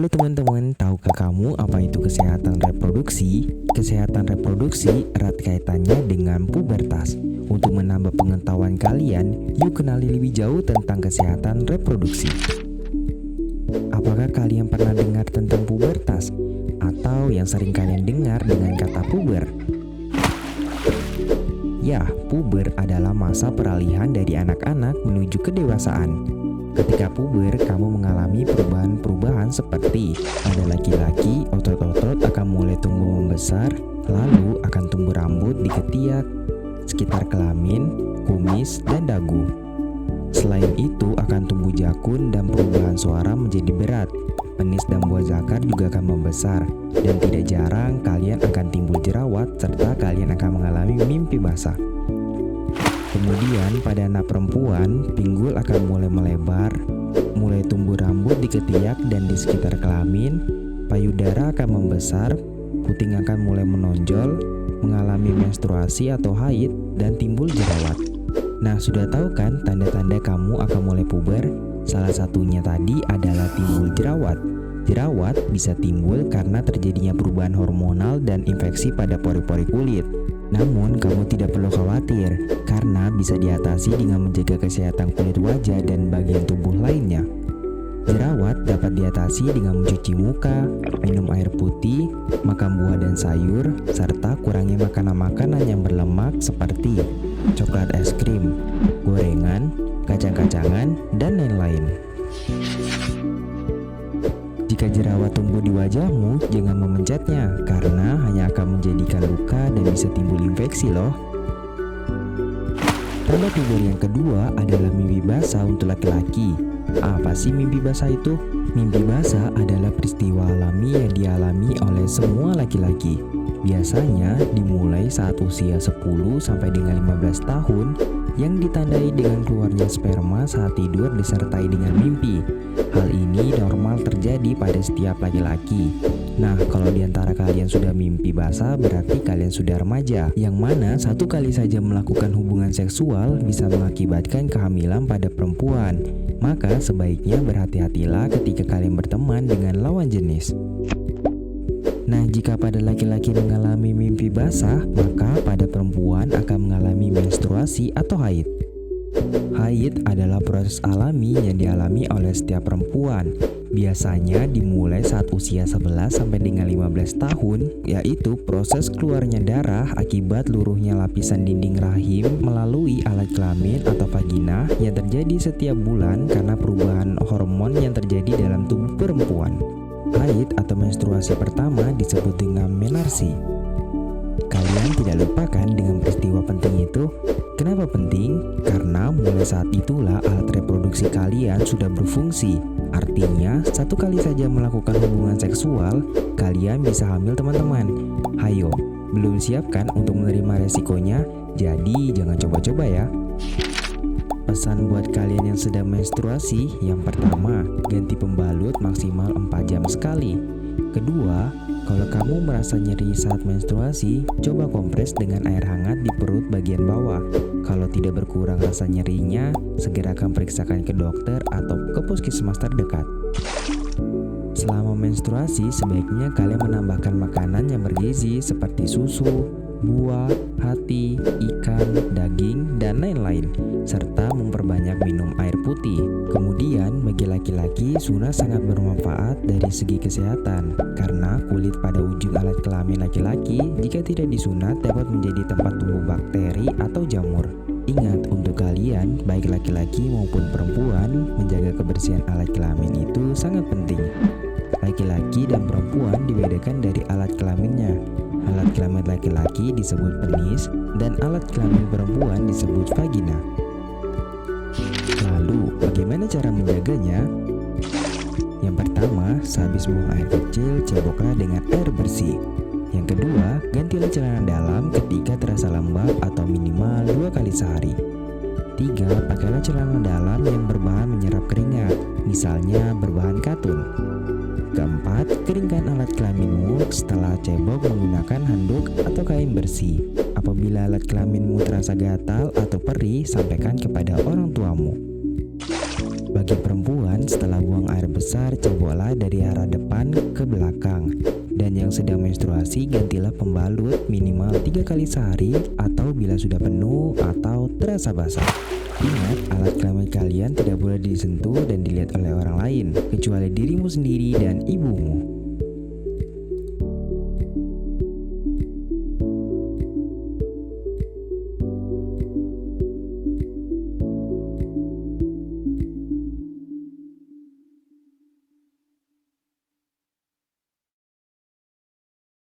Halo teman-teman, tahukah kamu apa itu kesehatan reproduksi? Kesehatan reproduksi erat kaitannya dengan pubertas. Untuk menambah pengetahuan kalian, yuk kenali lebih jauh tentang kesehatan reproduksi. Apakah kalian pernah dengar tentang pubertas? Atau yang sering kalian dengar dengan kata puber? Ya, puber adalah masa peralihan dari anak-anak menuju kedewasaan. Ketika puber, kamu mengalami perubahan-perubahan seperti pada laki-laki, otot-otot akan mulai tumbuh membesar, lalu akan tumbuh rambut di ketiak, sekitar kelamin, kumis, dan dagu. Selain itu akan tumbuh jakun dan perubahan suara menjadi berat. Penis dan buah zakar juga akan membesar, dan tidak jarang kalian akan timbul jerawat serta kalian akan mengalami mimpi basah. Kemudian pada anak perempuan, pinggul akan mulai melebar, mulai tumbuh rambut di ketiak dan di sekitar kelamin, payudara akan membesar, puting akan mulai menonjol, mengalami menstruasi atau haid, dan timbul jerawat. Nah, sudah tahu kan tanda-tanda kamu akan mulai puber? Salah satunya tadi adalah timbul jerawat. Jerawat bisa timbul karena terjadinya perubahan hormonal dan infeksi pada pori-pori kulit. Namun, kamu tidak perlu khawatir karena bisa diatasi dengan menjaga kesehatan kulit wajah dan bagian tubuh lainnya. Jerawat dapat diatasi dengan mencuci muka, minum air putih, makan buah dan sayur, serta kurangi makanan-makanan yang berlemak seperti coklat es krim, gorengan, kacang-kacangan, dan lain-lain. Jika jerawat tumbuh di wajahmu, jangan memencetnya karena hanya akan menjadikan luka dan bisa timbul infeksi loh. Tanda puber yang kedua adalah mimpi basah untuk laki-laki. Apa sih mimpi basah itu? Mimpi basah adalah peristiwa alami yang dialami oleh semua laki-laki. Biasanya dimulai saat usia 10 sampai dengan 15 tahun yang ditandai dengan keluarnya sperma saat tidur disertai dengan mimpi. Hal ini normal terjadi pada setiap laki-laki. Nah, kalau diantara kalian sudah mimpi basah berarti kalian sudah remaja, yang mana satu kali saja melakukan hubungan seksual bisa mengakibatkan kehamilan pada perempuan. Maka sebaiknya berhati-hatilah ketika kalian berteman dengan lawan jenis. Nah, jika pada laki-laki mengalami mimpi basah, maka pada perempuan akan mengalami menstruasi atau haid. Haid adalah proses alami yang dialami oleh setiap perempuan. Biasanya dimulai saat usia 11 sampai dengan 15 tahun, yaitu proses keluarnya darah akibat luruhnya lapisan dinding rahim melalui alat kelamin atau vagina yang terjadi setiap bulan karena perubahan hormon yang terjadi dalam tubuh perempuan. Haid atau menstruasi pertama disebut dengan menarsi. Kalian tidak lupakan dengan peristiwa penting itu. Kenapa penting? Karena mulai saat itulah alat reproduksi kalian sudah berfungsi. Artinya, satu kali saja melakukan hubungan seksual, kalian bisa hamil teman-teman. Hayo, belum siapkan untuk menerima resikonya? Jadi jangan coba-coba ya. Pesan buat kalian yang sedang menstruasi, yang pertama, ganti pembalut maksimal 4 jam sekali. Kedua, kalau kamu merasa nyeri saat menstruasi, coba kompres dengan air hangat di perut bagian bawah. Kalau tidak berkurang rasa nyerinya, segerakan periksakan ke dokter atau ke puskesmas terdekat. Selama menstruasi, sebaiknya kalian menambahkan makanan yang bergizi seperti susu, buah, hati, ikan, daging, dan lain-lain, serta memperbanyak minum air putih. Kemudian, bagi laki-laki, sunat sangat bermanfaat dari segi kesehatan, karena kulit pada ujung alat kelamin laki-laki jika tidak disunat dapat menjadi tempat tumbuh bakteri atau jamur. Ingat, untuk kalian, baik laki-laki maupun perempuan, menjaga kebersihan alat kelamin itu sangat penting. Laki-laki dan perempuan dibedakan dari alat kelaminnya. Alat kelamin laki-laki disebut penis dan alat kelamin perempuan disebut vagina. Lalu, bagaimana cara menjaganya? Yang pertama, sehabis buang air kecil, ceboklah dengan air bersih. Yang kedua, gantilah celana dalam ketika terasa lembab atau minimal 2 kali sehari. 3. Pakailah celana dalam yang berbahan menyerap keringat, misalnya berbahan katun. Keempat, keringkan alat kelaminmu setelah cebok menggunakan handuk atau kain bersih. Apabila alat kelaminmu terasa gatal atau perih, sampaikan kepada orang tuamu. Bagi perempuan, setelah buang air besar, ceboklah dari arah depan ke belakang. Dan yang sedang menstruasi, gantilah pembalut minimal 3 kali sehari atau bila sudah penuh atau terasa basah. Ingat, alat kelamin kalian tidak boleh disentuh dan dilihat oleh orang lain, kecuali dirimu sendiri dan ibumu.